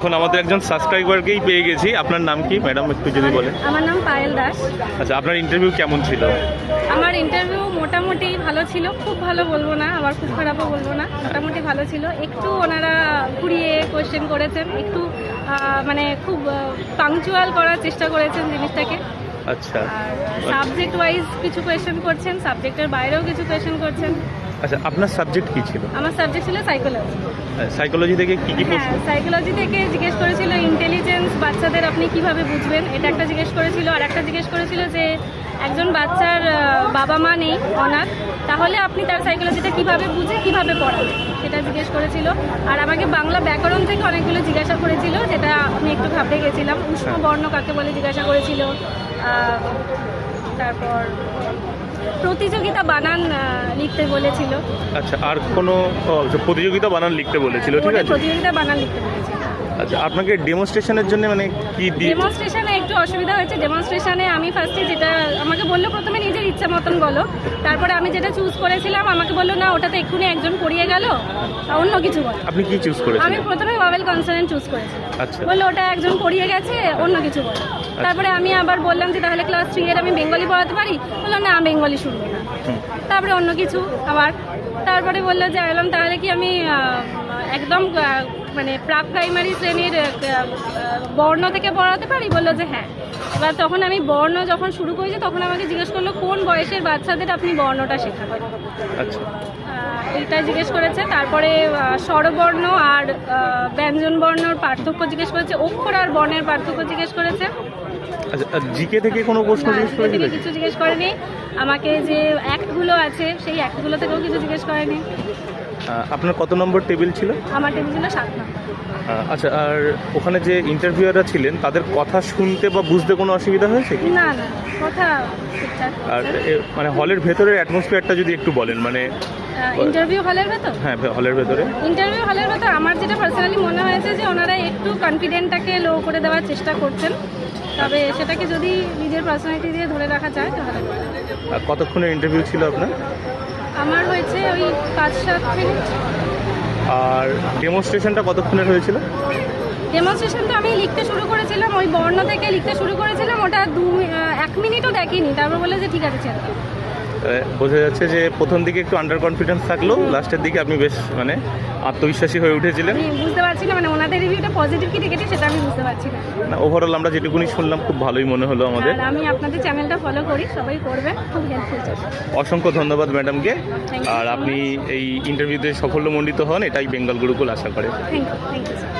এখন আমাদের একজন সাবস্ক্রাইবারকেই পেয়ে গেছি। আপনার নাম কি ম্যাডাম, একটু যদি বলেন? আমার নাম পায়েল দাস। আচ্ছা, আপনার ইন্টারভিউ কেমন ছিল? আমার ইন্টারভিউ মোটামুটি ভালো ছিল, খুব ভালো বলবো না, আবার খুব খারাপও বলবো না, মোটামুটি ভালো ছিল। একটু ওনারা ঘুরিয়ে কোয়েশ্চেন করেছেন, একটু মানে খুব পাংচুয়াল করার চেষ্টা করেছেন জিনিসটাকে। আচ্ছা, আর সাবজেক্ট ওয়াইজ কিছু কোয়েশ্চেন করছেন, সাবজেক্টের বাইরেও কিছু কোয়েশ্চেন করছেন। আচ্ছা, আপনার সাবজেক্ট কি ছিল? আমার সাবজেক্ট ছিল সাইকোলজি। সাইকোলজি থেকে কি কি প্রশ্ন? হ্যাঁ, সাইকোলজি থেকে জিজ্ঞেস করেছিল ইন্টেলিজেন্স বাচ্চাদের আপনি কিভাবে বুঝবেন, এটা একটা জিজ্ঞেস করেছিল। আর একটা জিজ্ঞেস করেছিল যে একজন বাচ্চার বাবা মা নেই, অনাথ, তাহলে আপনি তার সাইকোলজিটা কিভাবে বুঝে কিভাবে পড়াবেন, সেটা জিজ্ঞেস করেছিল। আর আমাকে বাংলা ব্যাকরণ থেকে অনেকগুলো জিজ্ঞাসা করেছিল, যেটা আমি একটু ঘাবড়ে গেছিলাম। উষ্ণ বর্ণ কাকে বলে জিজ্ঞাসা করেছিল। তারপর প্রতিযোগিতা বানান লিখতে বলেছিল। আচ্ছা, আর কোনো প্রতিযোগিতা বানান লিখতে বলেছিল? ঠিক আছে, প্রতিযোগিতা বানান লিখতে বলেছিল। আচ্ছা, আপনাকে ডেমনস্ট্রেশনের জন্য মানে কি দিয়ে? ডেমনস্ট্রেশনে একটু অসুবিধা হয়েছে। ডেমনস্ট্রেশনে আমি ফার্স্টে যেটা আমাকে বললো, প্রথমে নিজের ইচ্ছা মতন বলো, তারপরে আমি যেটা চুজ করেছিলাম আমাকে বললো না, ওটাতে এক্ষুনি একজন পড়িয়ে গেল, অন্য কিছু বলো। আপনি কি চুজ করেছেন? আমি প্রথমে ভাওয়েল কনসোনেন্ট চুজ করেছিলাম। আচ্ছা, বললো ওটা একজন পড়িয়ে গেছে, অন্য কিছু বলো। তারপরে আমি আবার বললাম যে তাহলে ক্লাস 3 এর আমি বেঙ্গলি পড়াতে পারি, বললো না বেঙ্গলি শুনবো না। তারপরে অন্য কিছু আবার। তারপরে বললো যে এলাম তাহলে কি আমি একদম মানে প্রাক প্রাইমারি শ্রেণীর বর্ণ থেকে পড়াতে পারি, বললো যে হ্যাঁ। এবার তখন আমি বর্ণ যখন শুরু করেছি তখন আমাকে জিজ্ঞেস করলো কোন বয়সের বাচ্চাদের আপনি বর্ণটা শেখাবেন। আচ্ছা, এইটা জিজ্ঞেস করেছে। তারপরে স্বরবর্ণ আর ব্যঞ্জন বর্ণর পার্থক্য জিজ্ঞেস করেছে, অক্ষর আর বর্ণের পার্থক্য জিজ্ঞেস করেছে। আচ্ছা, জিকে থেকে কোনো প্রশ্ন জিজ্ঞেস করেছিল? কিছু জিজ্ঞেস করেনি। আমাকে যে অ্যাক্টগুলো আছে সেই অ্যাক্টগুলো থেকেও কিছু জিজ্ঞেস করেনি। আপনার কত নম্বর টেবিল ছিল? আমার টেবিল ছিল 7 নম্বর। আচ্ছা, আর ওখানে যে ইন্টারভিউয়াররা ছিলেন তাদের কথা শুনতে বা বুঝতে কোনো অসুবিধা হয়েছে কি? না না, কথা ঠিকঠাক। আর মানে হলের ভেতরের অ্যাটমসফিয়ারটা যদি একটু বলেন, মানে ইন্টারভিউ হলের ভেতর? হ্যাঁ, হলের ভেতরে। ইন্টারভিউ হলের ভেতর আমার যেটা পার্সোনালি মনে হয়েছে যে ওনারা একটু কনফিডেন্টটাকে লো করে দেওয়ার চেষ্টা করছেন, তবে সেটাকে যদি নিজের পার্সোনালিটি দিয়ে ধরে রাখা যায় তাহলে। কতক্ষণের ইন্টারভিউ ছিল আপনার? আমার হয়েছে ওই 5-7 মিনিট। আর ডেমনস্ট্রেশনটা কতক্ষণের হয়েছিল? ডেমনস্ট্রেশন তো আমি লিখতে শুরু করেছিলাম, ওই বর্ণ থেকে লিখতে শুরু করেছিলাম, ওটা 1 মিনিটও দেখিনি। তারপর বলে যে ঠিক আছে ছেড়ে দাও। বোঝা যাচ্ছে যে প্রথম দিকে একটু আন্ডার কনফিডেন্স থাকলেও লাস্টের দিকে আপনি বেশ মানে আত্মবিশ্বাসী হয়ে উঠেছিলেন। আমি বুঝতে পারছি না, মানে ওনাদের রিভিউটা পজিটিভ কি নেগেটিভ সেটা আমি বুঝতে পারছি না। না, ওভারঅল আমরা যেটুকুনি শুনলাম খুব ভালোই মনে হলো আমাদের। আর আমি আপনাদের চ্যানেলটা ফলো করি, সবাই করবেন, খুব হেল্পফুল। অসংখ্য ধন্যবাদ ম্যাডামকে। আর আপনি এই ইন্টারভিউতে সাফল্যমণ্ডিত হন, এটাই বেঙ্গল গুরুকুল আশা করে। Thank you sir.